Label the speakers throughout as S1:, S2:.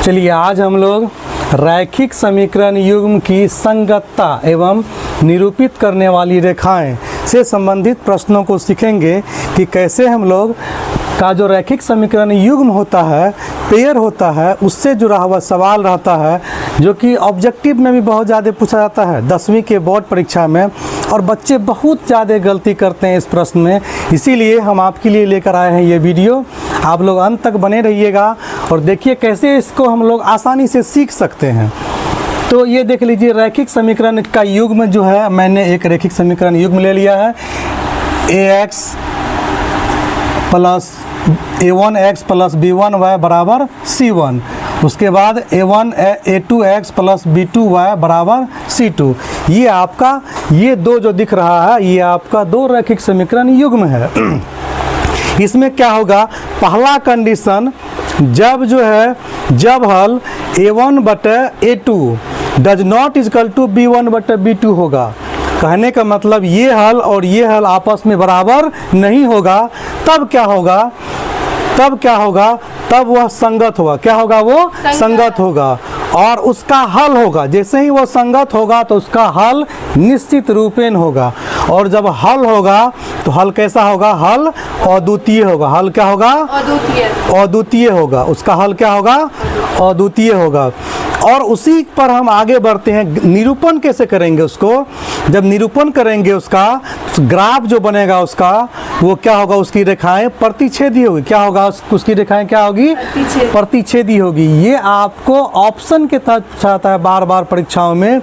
S1: चलिए आज हम लोग रैखिक समीकरण युग्म की संगतता एवं निरूपित करने वाली रेखाएं से संबंधित प्रश्नों को सीखेंगे कि कैसे हम लोग का जो रैखिक समीकरण युग्म होता है, पेयर होता है, उससे जुड़ा हुआ सवाल रहता है जो कि ऑब्जेक्टिव में भी बहुत ज़्यादा पूछा जाता है 10वीं के बोर्ड परीक्षा में, और बच्चे बहुत ज़्यादा गलती करते हैं इस प्रश्न में। इसीलिए हम आपके लिए लेकर आए हैं ये वीडियो। आप लोग अंत तक बने रहिएगा और देखिए कैसे इसको हम लोग आसानी से सीख सकते हैं। तो ये देख लीजिए, रैखिक समीकरण का युग्म जो है, मैंने एक रैखिक समीकरण युग्म ले लिया है ax plus a1x plus b1y बराबर c1। उसके बाद a2x प्लस b2y बराबर c2। ये आपका ये दो जो दिख रहा है ये आपका दो रैखिक समीकरण युग्म है। इसमें क्या होगा, पहला कंडीशन जब जो है जब हल a1 बटे a2 does not is equal to b1 बटे b2 होगा। कहने का मतलब ये हल और ये हल आपस में बराबर नहीं होगा, तब क्या होगा, तब वह संगत होगा। क्या होगा, वो संगत होगा और उसका हल होगा। जैसे ही वो संगत होगा तो उसका हल निश्चित रूपेण होगा, और जब हल होगा तो हल कैसा होगा, हल अद्वितीय होगा। हल क्या होगा, अद्वितीय होगा। उसका हल क्या होगा, अद्वितीय होगा। और उसी पर हम आगे बढ़ते हैं। निरूपण कैसे करेंगे उसको, जब निरूपण करेंगे उसका ग्राफ जो बनेगा उसका वो क्या होगा, उसकी रेखाएं प्रतिच्छेदी होगी। क्या होगा, उसकी रेखाएं क्या होगी, प्रतिच्छेदी होगी। ये आपको ऑप्शन के तहत पूछाता है बार बार परीक्षाओं में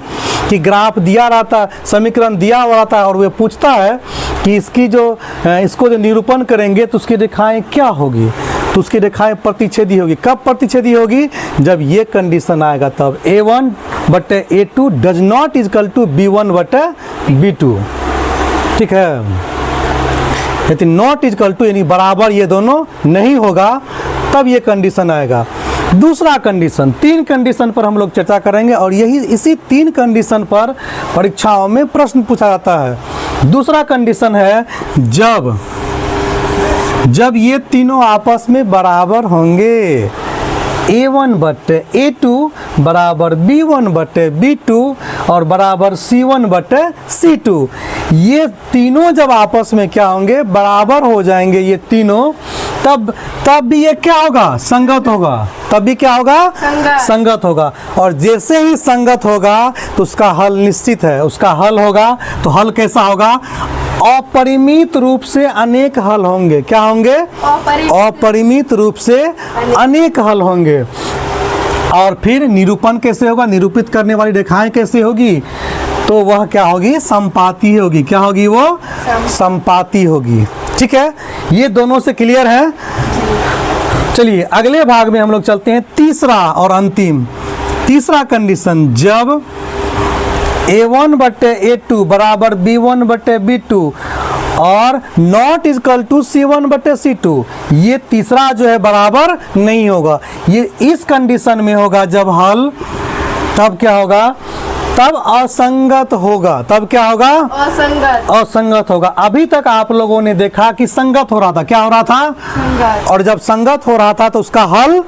S1: कि ग्राफ दिया रहता है, समीकरण दिया हुआ रहता है और वे पूछता है कि इसको जो निरूपण करेंगे तो उसकी रेखाएं क्या होगी, तो उसकी रेखाएं प्रतिच्छेदी होगी। कब प्रतिच्छेदी होगी, जब ये कंडीशन आएगा तब a1 बटे a2 does not is equal to b1 बटे b2। ठीक है, यदि नॉट इजकल टू यानी बराबर ये दोनों नहीं होगा तब ये कंडीशन आएगा। दूसरा कंडीशन, 3 कंडीशन पर हम लोग चर्चा करेंगे और इसी 3 कंडीशन पर परीक्षाओं में प्रश्न पूछा जाता है। दूसरा कंडीशन है जब ये तीनों आपस में बराबर होंगे, a1 बटे a2 बराबर b1 बटे b2 और बराबर c1 बटे c2। ये तीनों जब आपस में क्या होंगे, बराबर हो जाएंगे ये तीनों, तब भी ये क्या होगा, संगत होगा। तब भी क्या होगा, संगत होगा। और जैसे ही संगत होगा तो उसका हल निश्चित है। उसका हल होगा तो हल कैसा होगा, अपरिमित रूप से अनेक हल होंगे। क्या होंगे, अपरिमित रूप से अनेक हल होंगे। और फिर निरूपण कैसे होगा, निरूपित करने वाली रेखाएं कैसे होगी, तो वह क्या होगी, संपाती होगी। क्या होगी, वो संपाती होगी। ठीक है, ये दोनों से क्लियर है। चलिए अगले भाग में हम लोग चलते हैं। तीसरा और अंतिम, तीसरा कंडीशन, जब a1 बटे a2 बराबर b1 बटे b2 और नॉट इजकल टू c1 बटे c2, ये तीसरा जो है बराबर नहीं होगा। ये इस कंडीशन में होगा जब हल, तब क्या होगा, तब असंगत होगा। तब क्या होगा, असंगत होगा। अभी तक आप लोगों ने देखा कि संगत हो रहा था। क्या हो रहा था, संगत। और जब संगत हो रहा था तो उसका हल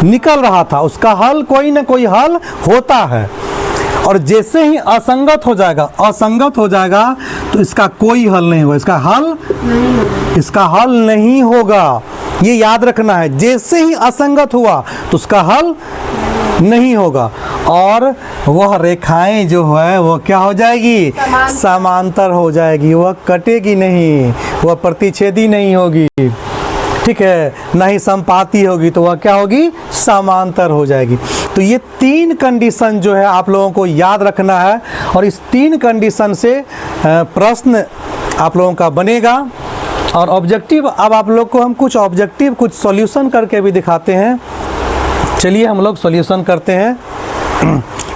S1: निकल रहा था। उसका हल कोई ना कोई हल होता है। और जैसे ही असंगत हो जाएगा तो इसका कोई हल नहीं होगा। इसका हल नहीं होगा, ये याद रखना है। जैसे ही असंगत हुआ तो उसका हल नहीं होगा और वह रेखाएं जो है वो क्या हो जाएगी, समांतर हो जाएगी। वह कटेगी नहीं, वह प्रतिच्छेदी नहीं होगी। ठीक है, ना ही संपाती होगी, तो वह क्या होगी, समांतर हो जाएगी। तो ये 3 कंडीशन जो है आप लोगों को याद रखना है और इस 3 कंडीशन से प्रश्न आप लोगों का बनेगा। और ऑब्जेक्टिव, अब आप लोग को हम कुछ ऑब्जेक्टिव कुछ सॉल्यूशन करके भी दिखाते हैं। चलिए हम लोग सॉल्यूशन करते हैं।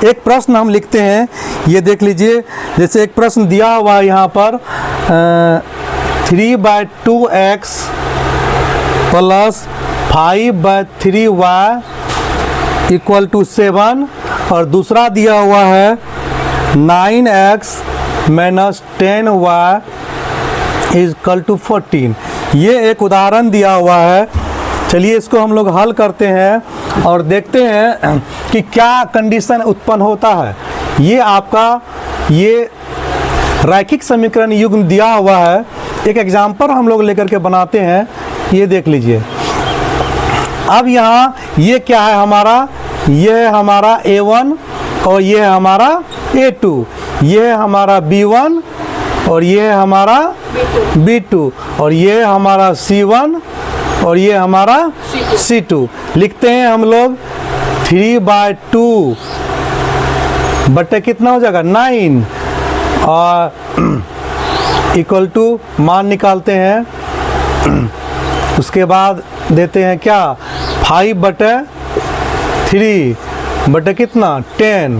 S1: एक प्रश्न हम लिखते हैं, ये देख लीजिए। जैसे एक प्रश्न दिया हुआ है यहाँ पर 3/2x plus 5/3y equal to 7, और दूसरा दिया हुआ है 9x minus 10y equal to 14। ये एक उदाहरण दिया हुआ है। चलिए इसको हम लोग हल करते हैं और देखते हैं कि क्या कंडीशन उत्पन्न होता है। ये आपका ये रैखिक समीकरण युग्म दिया हुआ है। एक एग्जाम्पल हम लोग लेकर के बनाते हैं, ये देख लीजिए। अब यहाँ ये क्या है हमारा, ये है हमारा A1 और ये है हमारा A2, ये है हमारा B1 और ये है हमारा B2 और ये है हमारा C1 और ये हमारा C2। लिखते हैं हम लोग 3/2 बटे कितना हो जाएगा 9 और इक्वल टू मान निकालते हैं। उसके बाद देते हैं क्या 5/3 बटे कितना 10।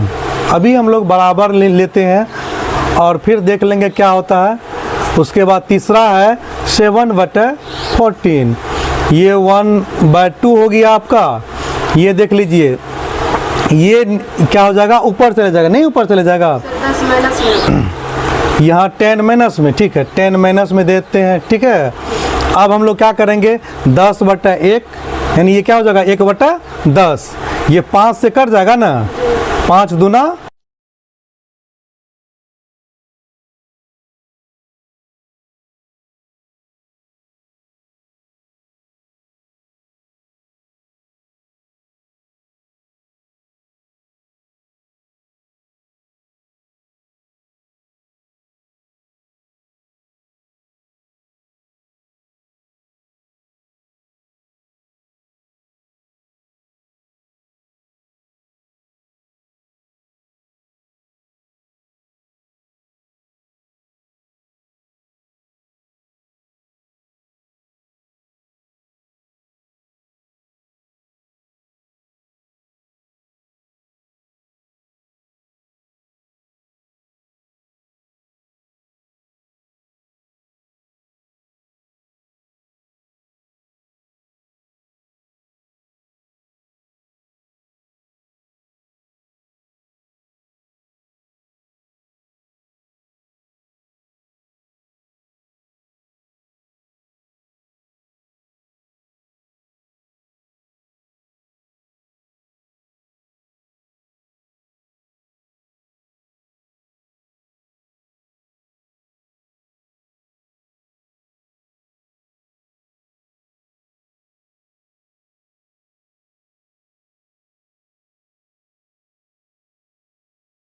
S1: अभी हम लोग बराबर लेते हैं और फिर देख लेंगे क्या होता है। उसके बाद तीसरा है 7/14, ये 1/2 हो गया आपका। ये देख लीजिए ये क्या हो जाएगा, ऊपर चले जाएगा, नहीं ऊपर चले जाएगा,
S2: 10 माइनस में
S1: यहाँ 10 माइनस में, ठीक है 10 माइनस में देते हैं, ठीक है। अब हम लोग क्या करेंगे 10/1 यानी ये क्या हो जाएगा 1/10, ये 5 से कट जाएगा ना, 5 दूना